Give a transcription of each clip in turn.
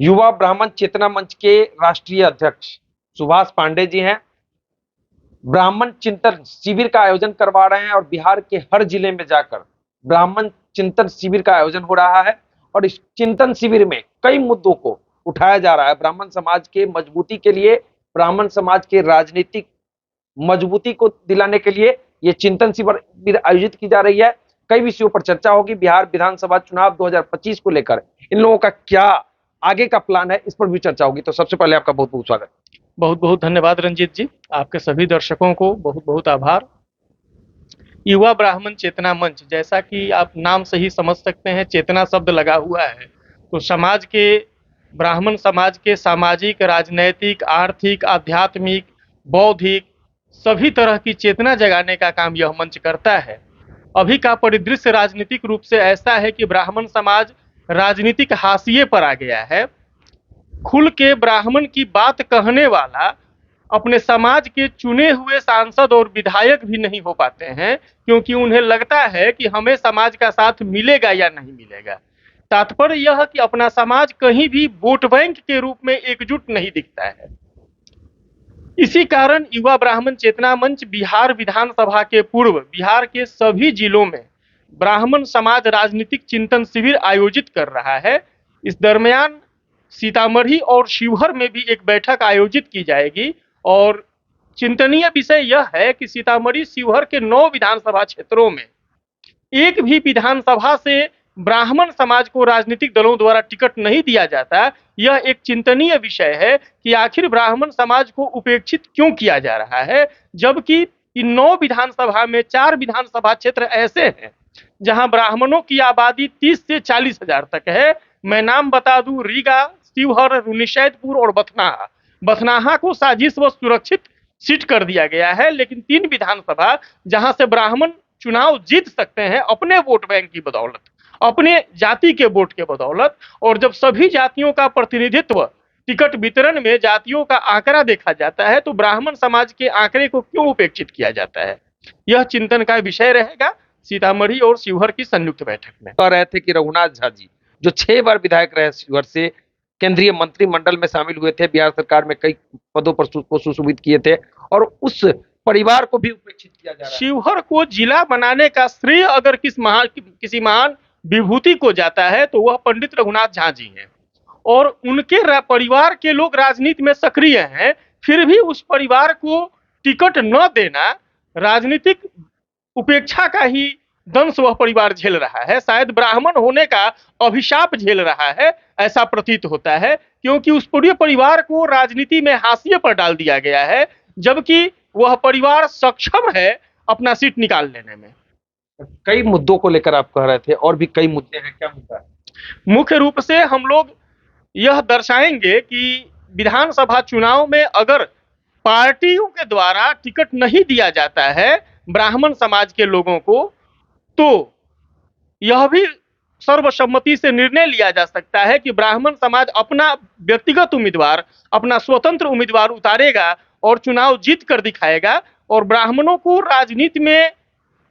युवा ब्राह्मण चेतना मंच के राष्ट्रीय अध्यक्ष सुभाष पांडे जी हैं। ब्राह्मण चिंतन शिविर का आयोजन करवा रहे हैं और बिहार के हर जिले में जाकर ब्राह्मण चिंतन शिविर का आयोजन हो रहा है और इस चिंतन शिविर में कई मुद्दों को उठाया जा रहा है। ब्राह्मण समाज के मजबूती के लिए, ब्राह्मण समाज के राजनीतिक मजबूती को दिलाने के लिए ये चिंतन शिविर आयोजित की जा रही है। कई विषयों पर चर्चा होगी। बिहार विधानसभा चुनाव 2025 को लेकर इन लोगों का क्या आगे का प्लान है, इस पर भी चर्चा होगी। तो सबसे पहले आपका बहुत बहुत स्वागत। बहुत बहुत धन्यवाद रंजीत जी, आपके सभी दर्शकों को बहुत बहुत आभार। युवा ब्राह्मण चेतना मंच, जैसा कि आप नाम से ही समझ सकते हैं, चेतना शब्द लगा हुआ है तो समाज के, ब्राह्मण समाज के सामाजिक, राजनैतिक, आर्थिक, आध्यात्मिक, बौद्धिक सभी तरह की चेतना जगाने का काम यह मंच करता है। अभी का परिदृश्य राजनीतिक रूप से ऐसा है कि ब्राह्मण समाज राजनीतिक हाशिए पर आ गया है। खुल के ब्राह्मण की बात कहने वाला अपने समाज के चुने हुए सांसद और विधायक भी नहीं हो पाते हैं, क्योंकि उन्हें लगता है कि हमें समाज का साथ मिलेगा या नहीं मिलेगा। तात्पर्य यह कि अपना समाज कहीं भी वोट बैंक के रूप में एकजुट नहीं दिखता है। इसी कारण युवा ब्राह्मण चेतना मंच बिहार विधानसभा के पूर्व बिहार के सभी जिलों में ब्राह्मण समाज राजनीतिक चिंतन शिविर आयोजित कर रहा है। इस दरमियान सीतामढ़ी और शिवहर में भी एक बैठक आयोजित की जाएगी और चिंतनीय विषय यह है कि सीतामढ़ी शिवहर के 9 विधानसभा क्षेत्रों में एक भी विधानसभा से ब्राह्मण समाज को राजनीतिक दलों द्वारा टिकट नहीं दिया जाता। यह एक चिंतनीय विषय है कि आखिर ब्राह्मण समाज को उपेक्षित क्यों किया जा रहा है, जबकि इन 9 विधानसभा में 4 विधानसभा क्षेत्र ऐसे हैं जहां ब्राह्मणों की आबादी 30 से 40 हजार तक है। मैं नाम बता दूं, रीगा, शिवहर, रुन्नीसैदपुर और बथनाहा। बथनाहा को साजिश व सुरक्षित सीट कर दिया गया है, लेकिन 3 विधानसभा जहां से ब्राह्मण चुनाव जीत सकते हैं अपने वोट बैंक की बदौलत, अपने जाति के वोट के बदौलत। और जब सभी जातियों का प्रतिनिधित्व टिकट वितरण में जातियों का आंकड़ा देखा जाता है तो ब्राह्मण समाज के आंकड़े को क्यों उपेक्षित किया जाता है, यह चिंतन का विषय रहेगा सीतामढ़ी और शिवहर की संयुक्त बैठक में। कह रहे थे कि रघुनाथ झा जी जो 6 बार विधायक रहे शिवहर से, केंद्रीय मंत्रिमंडल में शामिल हुए थे, बिहार सरकार में कई पदों पर को सुशोभित किए थे और उस परिवार को भी उपेक्षित किया जा रहा है। शिवहर को जिला बनाने का श्रेय अगर किसी महान विभूति को जाता है तो वह पंडित रघुनाथ झा जी हैं और उनके परिवार के लोग राजनीति में सक्रिय हैं। फिर भी उस परिवार को टिकट न देना राजनीतिक उपेक्षा का ही दंश वह परिवार झेल रहा है। शायद ब्राह्मण होने का अभिशाप झेल रहा है, ऐसा प्रतीत होता है, क्योंकि उस पूरे परिवार को राजनीति में हाशिए पर डाल दिया गया है, जबकि वह परिवार सक्षम है अपना सीट निकाल लेने में। कई मुद्दों को लेकर आप कह रहे थे, और भी कई मुद्दे हैं, क्या मुद्दा है? मुख्य रूप से हम लोग यह दर्शाएंगे कि विधानसभा चुनाव में अगर पार्टियों के द्वारा टिकट नहीं दिया जाता है ब्राह्मण समाज के लोगों को, तो यह भी सर्वसम्मति से निर्णय लिया जा सकता है कि ब्राह्मण समाज अपना व्यक्तिगत उम्मीदवार, अपना स्वतंत्र उम्मीदवार उतारेगा और चुनाव जीत कर दिखाएगा। और ब्राह्मणों को राजनीति में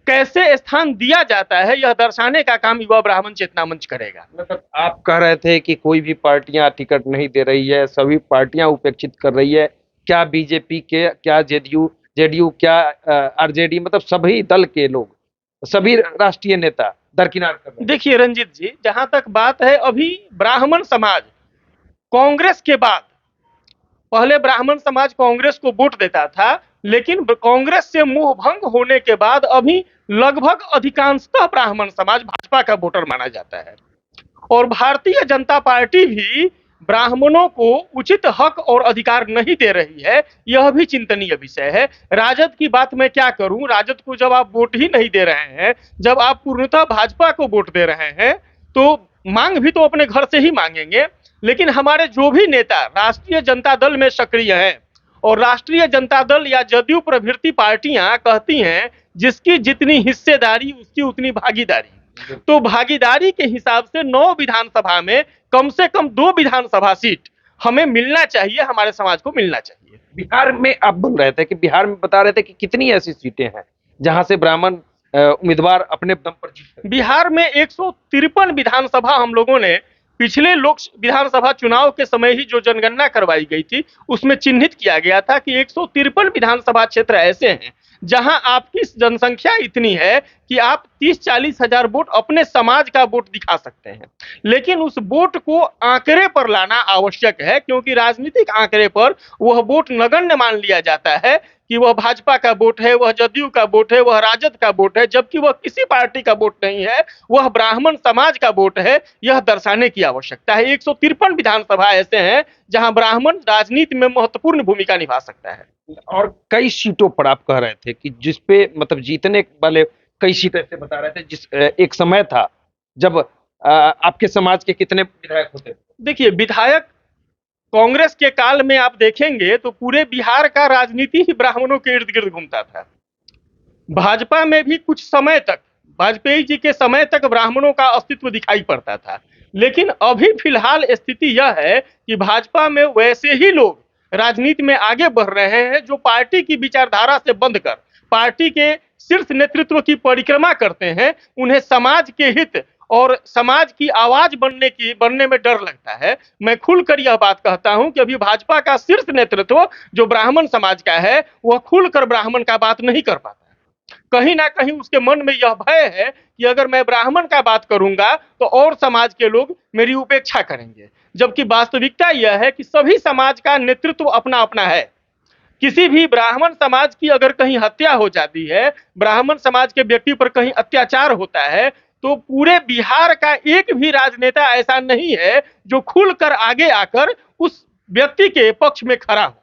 कैसे स्थान दिया जाता है यह दर्शाने का काम युवा ब्राह्मण चेतना मंच करेगा। मतलब आप कह रहे थे कि कोई भी पार्टियां टिकट नहीं दे रही है, सभी पार्टियां उपेक्षित कर रही है। क्या बीजेपी के, क्या जेडीयू, क्या आरजेडी, मतलब सभी दल के लोग, सभी राष्ट्रीय नेता दरकिनार कर रहे हैं? देखिए रंजीत जी, जहां तक बात है, अभी ब्राह्मण समाज कांग्रेस के बाद, पहले ब्राह्मण समाज कांग्रेस को वोट देता था, लेकिन कांग्रेस से मुंह भंग होने के बाद अभी लगभग अधिकांशतः ब्राह्मण समाज भाजपा का वोटर माना जाता है। और भारतीय जनता पार्टी भी ब्राह्मणों को उचित हक और अधिकार नहीं दे रही है, यह भी चिंतनीय विषय है। राजद की बात मैं क्या करूं, राजद को जब आप वोट ही नहीं दे रहे हैं, जब आप पूर्णतः भाजपा को वोट दे रहे हैं, तो मांग भी तो अपने घर से ही मांगेंगे। लेकिन हमारे जो भी नेता राष्ट्रीय जनता दल में सक्रिय हैं, और राष्ट्रीय जनता दल या जदयू प्रभृति पार्टियां कहती हैं जिसकी जितनी हिस्सेदारी उसकी उतनी भागीदारी, तो भागीदारी के हिसाब से 9 विधानसभा में कम से कम 2 विधानसभा सीट हमें मिलना चाहिए, हमारे समाज को मिलना चाहिए। बिहार में आप बोल रहे थे कि बिहार में बता रहे थे कि कितनी ऐसी सीटें हैं जहां से ब्राह्मण उम्मीदवार अपने दम पर जीत सकते हैं? बिहार में 153 विधानसभा हम लोगों ने पिछले विधानसभा चुनाव के समय ही जो जनगणना करवाई गई थी उसमें चिन्हित किया गया था कि 153 विधानसभा क्षेत्र ऐसे हैं जहां आपकी जनसंख्या इतनी है कि आप 30-40 हजार वोट अपने समाज का वोट दिखा सकते हैं। लेकिन उस वोट को आंकड़े पर लाना आवश्यक है, क्योंकि राजनीतिक आंकड़े पर वह वोट नगण्य मान लिया जाता है कि वह भाजपा का वोट है, वह जदयू का वोट है, वह राजद का वोट है, जबकि वह किसी पार्टी का वोट नहीं है, वह ब्राह्मण समाज का वोट है। यह दर्शाने की आवश्यकता है। 153 विधानसभा ऐसे हैं जहां ब्राह्मण राजनीति में महत्वपूर्ण भूमिका निभा सकता है। और कई सीटों पर आप कह रहे थे कि जिसपे मतलब जीतने वाले कई सीट ऐसे बता रहे थे जिस एक समय था जब आपके समाज के कितने विधायक होते थे? देखिए, विधायक कांग्रेस के काल में आप देखेंगे तो पूरे बिहार का राजनीति ही ब्राह्मणों के इर्द गिर्द घूमता था। भाजपा में भी कुछ समय तक, वाजपेयी जी के समय तक ब्राह्मणों का अस्तित्व दिखाई पड़ता था। लेकिन अभी फिलहाल स्थिति यह है कि भाजपा में वैसे ही लोग राजनीति में आगे बढ़ रहे हैं जो पार्टी की विचारधारा से बंध कर पार्टी के शीर्ष नेतृत्व की परिक्रमा करते हैं। उन्हें समाज के हित और समाज की आवाज बनने में डर लगता है। मैं खुलकर यह बात कहता हूं कि अभी भाजपा का शीर्ष नेतृत्व जो ब्राह्मण समाज का है वह खुलकर ब्राह्मण का बात नहीं कर पाता। कहीं ना कहीं उसके मन में यह भय है कि अगर मैं ब्राह्मण का बात करूंगा तो और समाज के लोग मेरी उपेक्षा करेंगे, जबकि वास्तविकता यह है कि सभी समाज का नेतृत्व अपना अपना है। किसी भी ब्राह्मण समाज की अगर कहीं हत्या हो जाती है, ब्राह्मण समाज के व्यक्ति पर कहीं अत्याचार होता है, तो पूरे बिहार का एक भी राजनेता ऐसा नहीं है जो खुलकर आगे आकर उस व्यक्ति के पक्ष में खड़ा हो।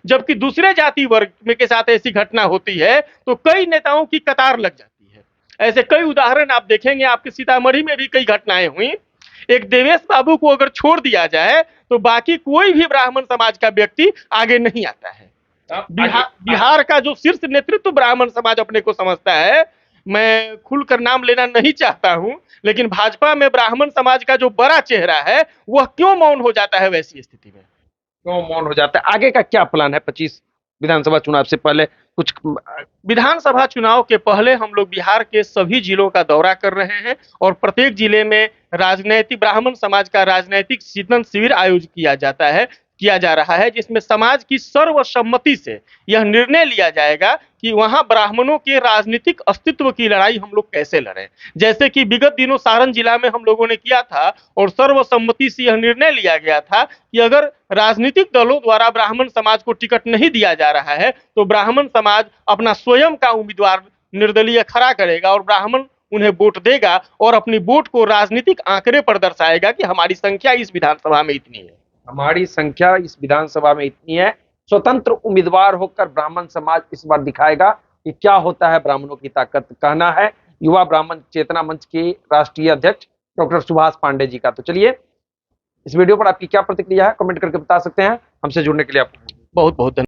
जबकि दूसरे जाति वर्ग में के साथ ऐसी घटना होती है तो कई नेताओं की कतार लग जाती है। ऐसे कई उदाहरण आप देखेंगे, आपके सीतामढ़ी में भी कई घटनाएं हुई। एक देवेश बाबू को अगर छोड़ दिया जाए तो बाकी कोई भी ब्राह्मण समाज का व्यक्ति आगे नहीं आता है। बिहार का जो शीर्ष नेतृत्व ब्राह्मण समाज अपने को समझता है, मैं खुलकर नाम लेना नहीं चाहता हूं, लेकिन भाजपा में ब्राह्मण समाज का जो बड़ा चेहरा है वह क्यों मौन हो जाता है? वैसी स्थिति में क्यों मौन हो जाता है? आगे का क्या प्लान है? 25 विधानसभा चुनाव से पहले कुछ विधानसभा चुनाव के पहले हम लोग बिहार के सभी जिलों का दौरा कर रहे हैं और प्रत्येक जिले में राजनैतिक ब्राह्मण समाज का राजनैतिक चिंतन शिविर आयोजित किया जा रहा है, जिसमें समाज की सर्वसम्मति से यह निर्णय लिया जाएगा कि वहां ब्राह्मणों के राजनीतिक अस्तित्व की लड़ाई हम लोग कैसे लड़ें। जैसे कि विगत दिनों सारण जिला में हम लोगों ने किया था और सर्वसम्मति से यह निर्णय लिया गया था कि अगर राजनीतिक दलों द्वारा ब्राह्मण समाज को टिकट नहीं दिया जा रहा है तो ब्राह्मण समाज अपना स्वयं का उम्मीदवार निर्दलीय खड़ा करेगा और ब्राह्मण उन्हें वोट देगा और अपनी वोट को राजनीतिक आंकड़े पर दर्शाएगा कि हमारी संख्या इस विधानसभा में इतनी है, हमारी संख्या इस विधानसभा में इतनी है। स्वतंत्र उम्मीदवार होकर ब्राह्मण समाज इस बार दिखाएगा कि क्या होता है ब्राह्मणों की ताकत। कहना है युवा ब्राह्मण चेतना मंच के राष्ट्रीय अध्यक्ष डॉक्टर सुभाष पांडे जी का। तो चलिए, इस वीडियो पर आपकी क्या प्रतिक्रिया है कमेंट करके बता सकते हैं। हमसे जुड़ने के लिए आपको बहुत बहुत धन्यवाद।